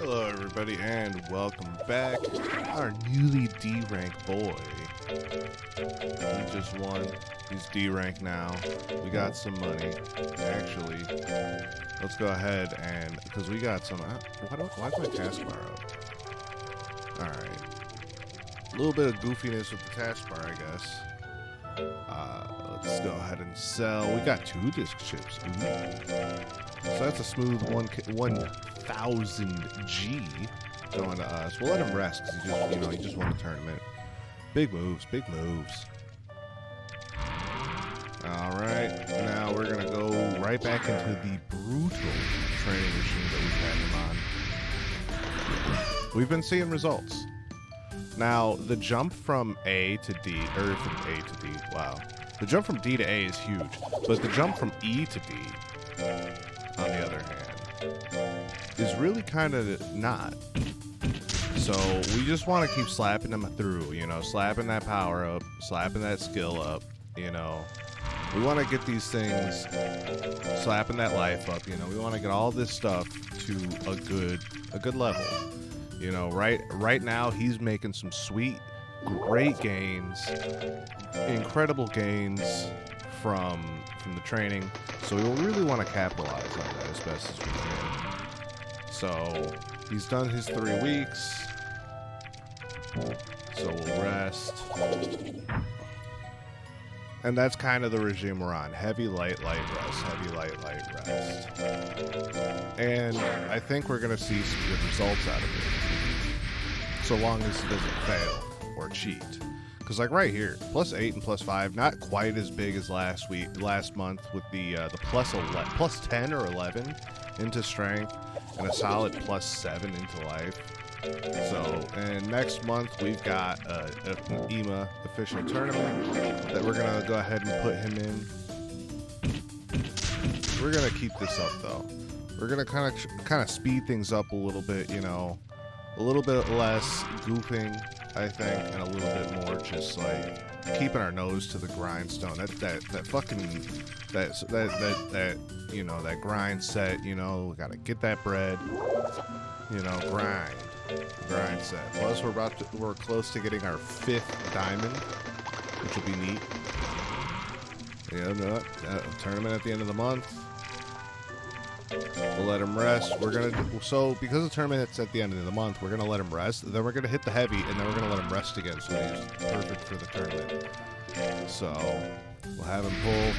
Hello everybody and welcome back. Our newly D-rank boy. He just won. He's D-rank now. We got some money. Actually, let's go ahead and, because we got some, why is my taskbar up? Alright. A little bit of goofiness with the taskbar, I guess. Let's go ahead and sell. We got 2 disc chips. Ooh. So that's a smooth 1,000 G going to us. We'll let him rest because he just won the tournament. Big moves, big moves. All right, now we're gonna go right back into the brutal training regime that we've had him on. We've been seeing results. Now the jump from A to D, or from A to D, wow. The jump from D to A is huge, but the jump from E to D, on the other hand, is really kind of not. So we just want to keep slapping them through, slapping that power up, slapping that skill up, We want to get these things, slapping that life up, we want to get all this stuff to a good level. Right now he's making some sweet, great gains, incredible gains from the training. So we really want to capitalize on that as best as we can. So he's done his 3 weeks. So we'll rest. And that's kind of the regime we're on. Heavy, light, rest. Heavy, light, rest. And I think we're going to see some good results out of it. So long as it doesn't fail or cheat. Because like right here, +8 and +5, not quite as big as last month with the +10 or 11 into strength and a solid +7 into life. So, and next month we've got an EMA official tournament that we're gonna go ahead and put him in. We're gonna keep this up though. We're gonna kind of speed things up a little bit, a little bit less goofing, I think, and a little bit more just like keeping our nose to the grindstone. That grind set. We gotta get that bread. Grind set. Plus, we're close to getting our 5th diamond, which will be neat. Tournament at the end of the month. We'll let him rest. So because the tournament's at the end of the month, we're gonna let him rest. Then we're gonna hit the heavy, and then we're gonna let him rest again. So he's perfect for the tournament. So we'll have him pull.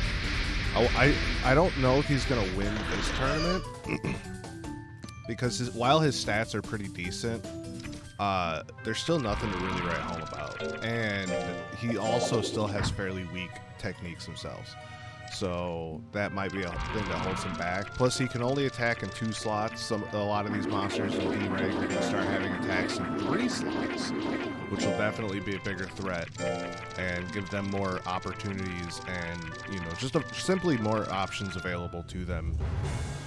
I don't know if he's gonna win this tournament because while his stats are pretty decent, there's still nothing to really write home about, and he also still has fairly weak techniques himself. So that might be a thing that holds him back. Plus, he can only attack in 2 slots. A lot of these monsters in D-rank are going to start having attacks in 3 slots, which will definitely be a bigger threat and give them more opportunities and, just simply more options available to them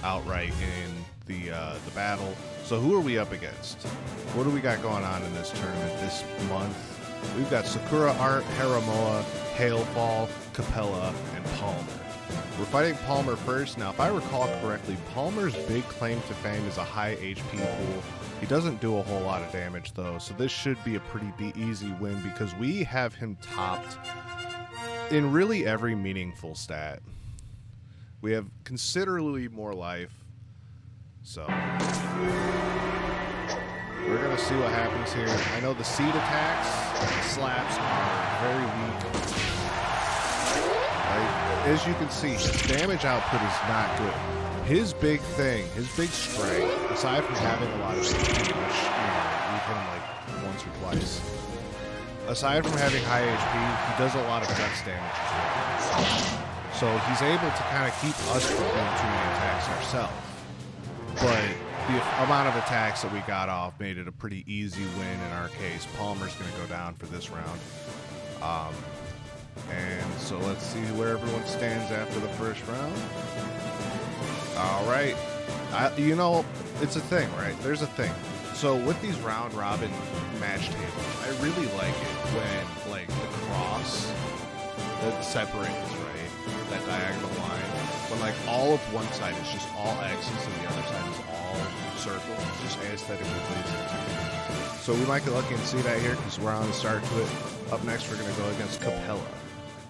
outright in the battle. So who are we up against? What do we got going on in this tournament this month? We've got Sakura Art, Haramoa, Hailfall, Capella, and Palmer. We're fighting Palmer first. Now, if I recall correctly, Palmer's big claim to fame is a high HP pool. He doesn't do a whole lot of damage, though, so this should be a pretty easy win because we have him topped in really every meaningful stat. We have considerably more life, so we're going to see what happens here. I know the seed attacks, the slaps are very weak. As you can see, his damage output is not good. His big thing, his big strength, aside from having a lot of HP, which, we've hit him like once or twice. Aside from having high HP, he does a lot of guts damage as well. So he's able to kind of keep us from doing too many attacks ourselves. But the amount of attacks that we got off made it a pretty easy win in our case. Palmer's going to go down for this round. And so let's see where everyone stands after the first round. All right. It's a thing, right? There's a thing. So with these round robin match tables, I really like it when, like, the cross that separates, right? That diagonal line. When, like, all of one side is just all X's and the other side is all circle. It's just aesthetically pleasing. So we might get lucky and see that here because we're on the start to it. Up next, we're going to go against Capella.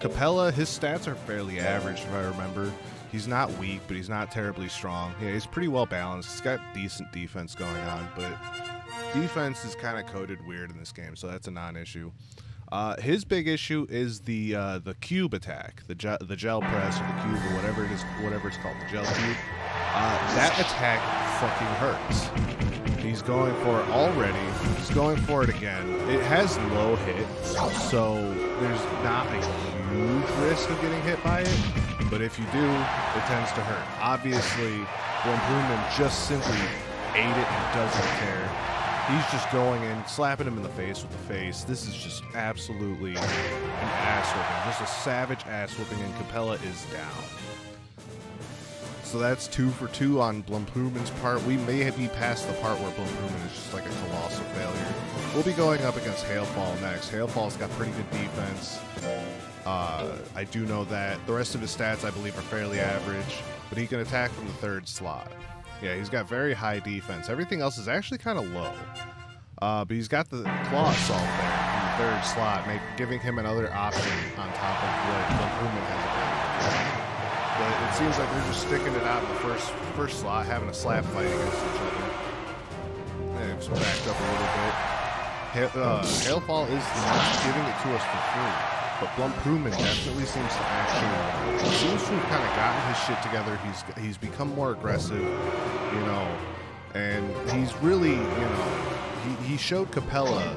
Capella, his stats are fairly average, if I remember. He's not weak, but he's not terribly strong. Yeah, he's pretty well balanced. He's got decent defense going on, but defense is kind of coded weird in this game, so that's a non-issue. His big issue is the cube attack, the gel press or the cube or whatever it is, whatever it's called, the gel cube. That attack fucking hurts. He's going for it already. He's going for it again. It has low hit, so there's not a huge risk of getting hit by it. But if you do, it tends to hurt. Obviously, Blumpumen just simply ate it and doesn't care. He's just going in, slapping him in the face with the face. This is just absolutely an ass whooping. Just a savage ass whooping, and Capella is down. So that's 2 for 2 on Blumpumen's part. We may be past the part where Blumpumen is just like a colossal failure. We'll be going up against Hailfall next. Hailfall's got pretty good defense. I do know that. The rest of his stats, I believe, are fairly average, but he can attack from the 3rd slot. Yeah, he's got very high defense. Everything else is actually kind of low. But he's got the Claw Assault there in the 3rd slot, giving him another option on top of what Blumpumen has available. But it seems like they're just sticking it out in the first slot, having a slap fight against each other. And it's backed up a little bit. Hailfall is not giving it to us for free. But Blumpumen definitely seems to actually, he seems to have kind of gotten his shit together. He's become more aggressive, you know, and he's really, you know, he showed Capella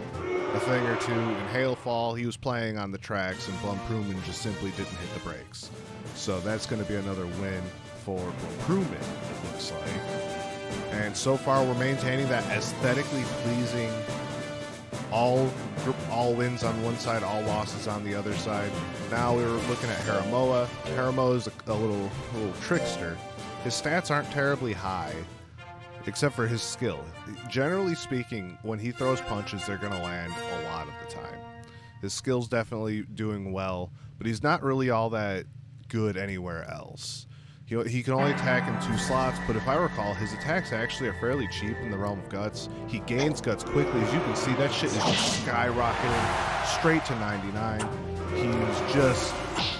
a thing or two in Hailfall. He was playing on the tracks, and Blumpumen just simply didn't hit the brakes. So that's going to be another win for Blumpumen, it looks like. And so far, we're maintaining that aesthetically pleasing all wins on one side, all losses on the other side. Now we're looking at Haramoa. Haramoa is a little trickster. His stats aren't terribly high, except for his skill. Generally speaking, when he throws punches, they're going to land a lot of the time. His skill's definitely doing well, but he's not really all that good anywhere else. He can only attack in 2 slots, but if I recall, his attacks actually are fairly cheap in the realm of guts. He gains guts quickly. As you can see, that shit is just skyrocketing straight to 99. He's just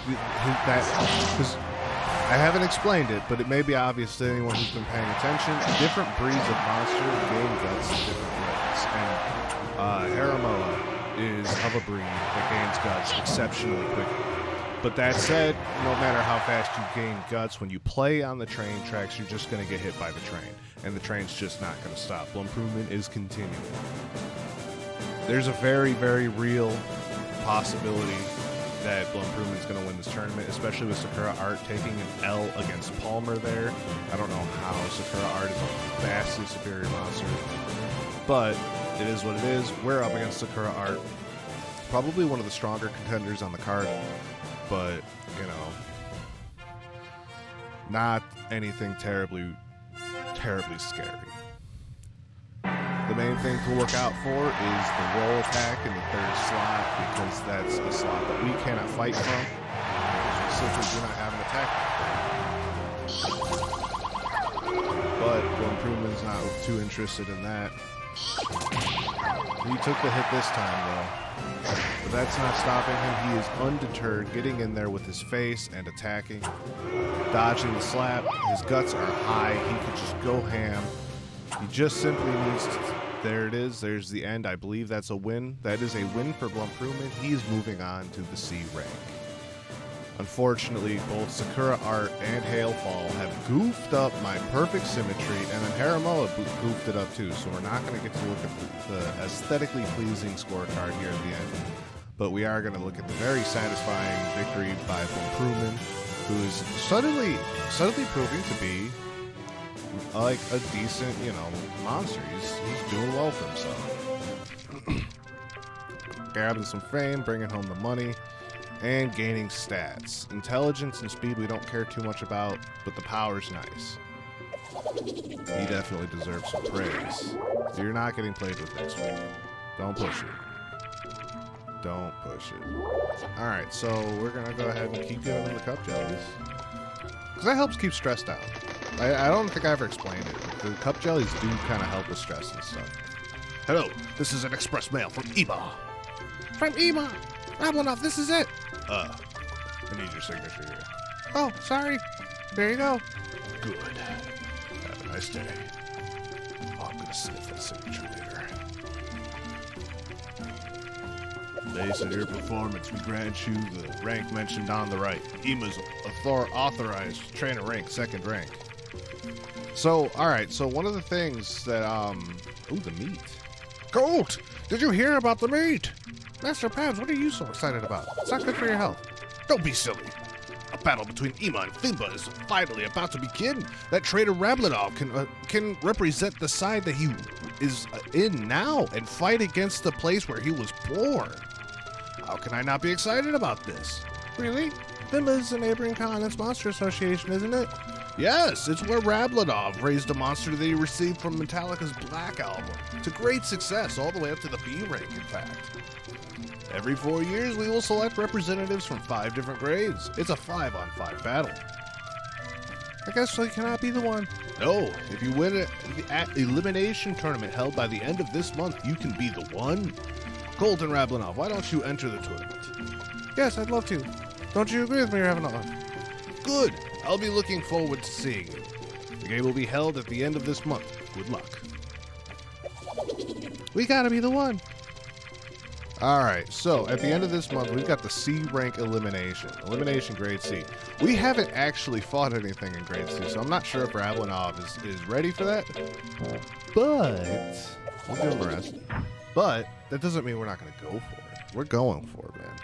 because I haven't explained it, but it may be obvious to anyone who's been paying attention. Different breeds of monster gain guts in different ways, and Haramoa is of a breed that gains guts exceptionally quickly. But that said, no matter how fast you gain guts, when you play on the train tracks, you're just going to get hit by the train. And the train's just not going to stop. Blumpumen is continuing. There's a very, very real possibility that Blumpumen is going to win this tournament, especially with Sakura Art taking an L against Palmer there. I don't know how. Sakura Art is a vastly superior monster. But it is what it is. We're up against Sakura Art. Probably one of the stronger contenders on the card. But, you know, not anything terribly scary. The main thing to look out for is the roll attack in the 3rd slot, because that's a slot that we cannot fight from. We simply do not have an attack. But Blumpumen's not too interested in that. He took the hit this time, though. But that's not stopping him. He is undeterred, getting in there with his face and attacking, dodging the slap. His guts are high. He could just go ham. He just simply needs to... There it is. There's the end. I believe that's a win. That is a win for Blumpumen. He is moving on to the C rank. Unfortunately, both Sakura Art and Hailfall have goofed up my perfect symmetry, and then Haramoa goofed it up too, so we're not going to get to look at the aesthetically pleasing scorecard here at the end. But we are going to look at the very satisfying victory by Blumpumen, who is suddenly proving to be like a decent, you know, monster. He's doing well for himself. Grabbing some fame, bringing home the money, and gaining stats. Intelligence and speed we don't care too much about, but the power's nice. He definitely deserves some praise. You're not getting played with next week. Don't push it. Don't push it. Alright, so we're going to go ahead and keep giving him the cup jellies. Because that helps keep stress down. I don't think I ever explained it. the cup jellies do kind of help with stress and stuff. Hello, this is an express mail from Ema. From Ema? Rablinoff, this is it. I need your signature here. Oh, sorry. There you go. Good. Have a nice day. Oh, I'm gonna sniff that signature later. Based on your performance, we grant you the rank mentioned on the right. Ema's authorized trainer rank, 2nd rank. So, alright, so one of the things that, ooh, the meat. Colt! Did you hear about the meat? Master Pabs, what are you so excited about? It's not good for your health. Don't be silly. A battle between Ema and FIMBA is finally about to begin. That traitor Rablinoff can represent the side that he is in now and fight against the place where he was born. How can I not be excited about this? Really? FIMBA is the neighboring continent's monster association, isn't it? Yes, it's where Rablinoff raised a monster that he received from Metallica's Black Album to great success, all the way up to the B rank, in fact. Every 4 years, we will select representatives from 5 different grades. It's a 5-on-5 battle. I guess I cannot be the one. No, if you win at Elimination Tournament held by the end of this month, you can be the one. Colt and Rablinoff, why don't you enter the tournament? Yes, I'd love to. Don't you agree with me, Rablinoff? Good. I'll be looking forward to seeing you. The game will be held at the end of this month. Good luck. We gotta be the one. Alright, so at the end of this month, we've got the C rank elimination. Elimination grade C. We haven't actually fought anything in grade C, so I'm not sure if Rablinoff is ready for that. But we'll give him a rest. But that doesn't mean we're not gonna go for it. We're going for it, man.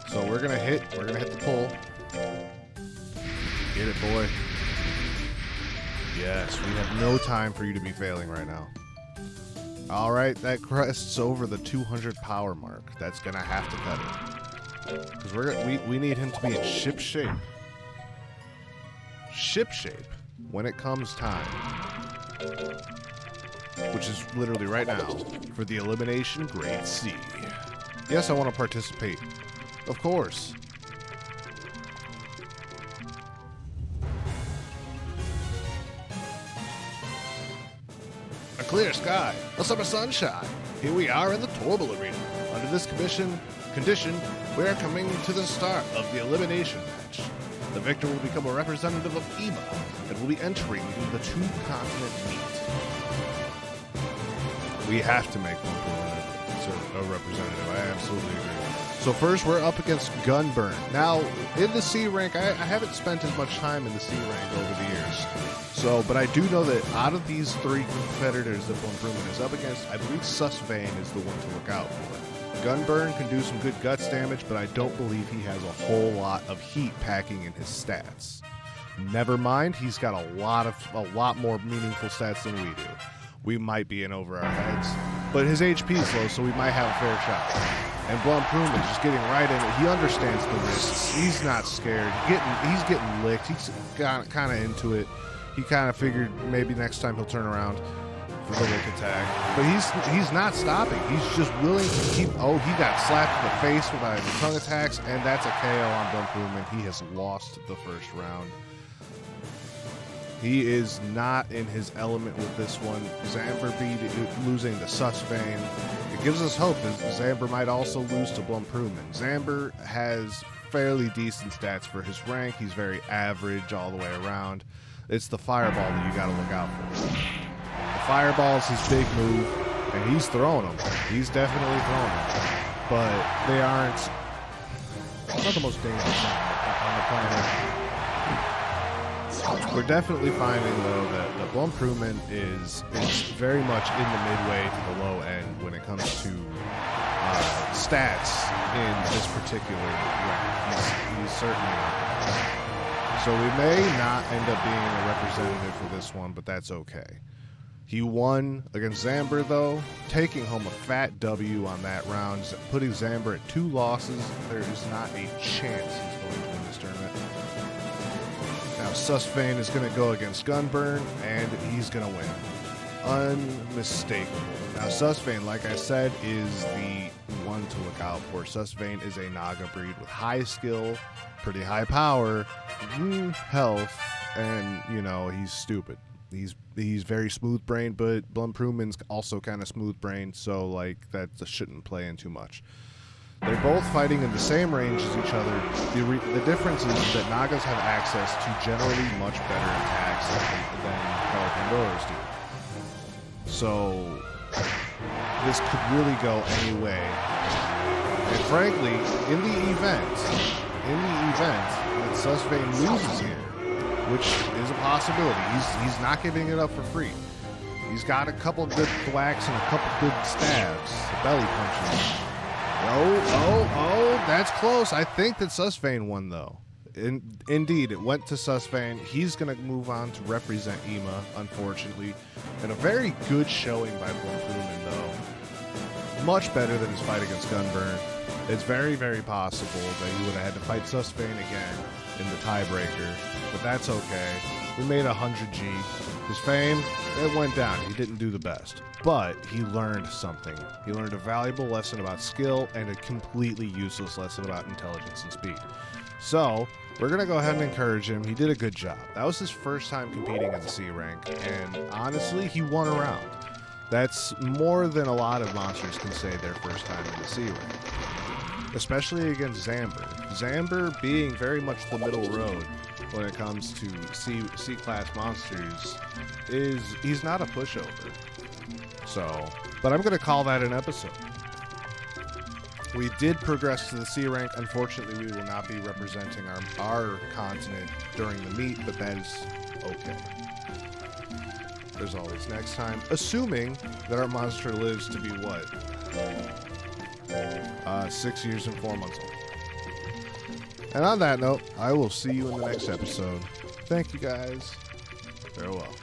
So we're gonna hit the pull. Get it, boy. Yes, we have no time for you to be failing right now. Alright, that crests over the 200 power mark. That's gonna have to cut it. Because we need him to be in ship shape. Ship shape when it comes time. Which is literally right now for the elimination grade C. Yes, I want to participate. Of course. A clear sky, a summer sunshine. Here we are in the Torble Arena. Under this condition, we are coming to the start of the elimination match. The victor will become a representative of Ema and will be entering the 2-continent meet. We have to make one a representative. I absolutely agree. So first, we're up against Gunburn. Now, in the C rank, I haven't spent as much time in the C rank over the years. So, but I do know that out of these 3 competitors that Von Bruman is up against, I believe Susvane is the one to look out for. Gunburn can do some good guts damage, but I don't believe he has a whole lot of heat packing in his stats. Never mind, he's got a lot more meaningful stats than we do. We might be in over our heads, but his HP is low, so we might have a fair shot. And Von Bruman just getting right in it. He understands the risks. He's not scared. He's getting licked. He's kind of into it. He kind of figured maybe next time he'll turn around for the lick attack. But he's not stopping. He's just willing to keep... Oh, he got slapped in the face by the tongue attacks, and that's a KO on Von Bruman. He has lost the first round. He is not in his element with this one. Zamber losing to Susvane. It gives us hope that Zamber might also lose to Blumprooman. Zamber has fairly decent stats for his rank. He's very average all the way around. It's the fireball that you got to look out for. The fireball is his big move, and he's throwing them. He's definitely throwing them. But they aren't... It's not the most dangerous on the planet. We're definitely finding, though, that Blumprooman is very much in the midway to the low end when it comes to stats in this particular rank. He's certainly not. So we may not end up being a representative for this one, but that's okay. He won against Zamber, though, taking home a fat W on that round, putting Zamber at 2 losses. There is not a chance he's going to win this tournament. Now, Susvane is going to go against Gunburn, and he's going to win. Unmistakable. Now, Susvane, like I said, is the one to look out for. Susvane is a Naga breed with high skill, pretty high power, health, and, you know, he's stupid. He's very smooth-brained, but Blumproomin's also kind of smooth-brained, so like that shouldn't play in too much. They're both fighting in the same range as each other. The difference is that Nagas have access to generally much better attacks than Pandoras do. So this could really go any way. And frankly, in the event that Susvane loses here, which is a possibility, he's not giving it up for free. He's got a couple good thwacks and a couple good stabs, belly punches. Oh, that's close. I think that Susvane won, though. Indeed, it went to Susvane. He's going to move on to represent EMA, unfortunately. And a very good showing by Blumproomin, though. Much better than his fight against Gunburn. It's very, very possible that he would have had to fight Susvane again in the tiebreaker, but that's okay. We made 100G. His fame, it went down. He didn't do the best, but he learned something. He learned a valuable lesson about skill and a completely useless lesson about intelligence and speed. So we're going to go ahead and encourage him. He did a good job. That was his first time competing in the C rank, and honestly, he won a round. That's more than a lot of monsters can say their first time in the C rank, especially against Zamber. Zamber being very much the middle road when it comes to C-class monsters, he's not a pushover. So, but I'm going to call that an episode. We did progress to the C rank. Unfortunately, we will not be representing our continent during the meet, but that is okay. There's always next time, assuming that our monster lives to be what? 6 years and 4 months old. And on that note, I will see you in the next episode. Thank you guys. Farewell.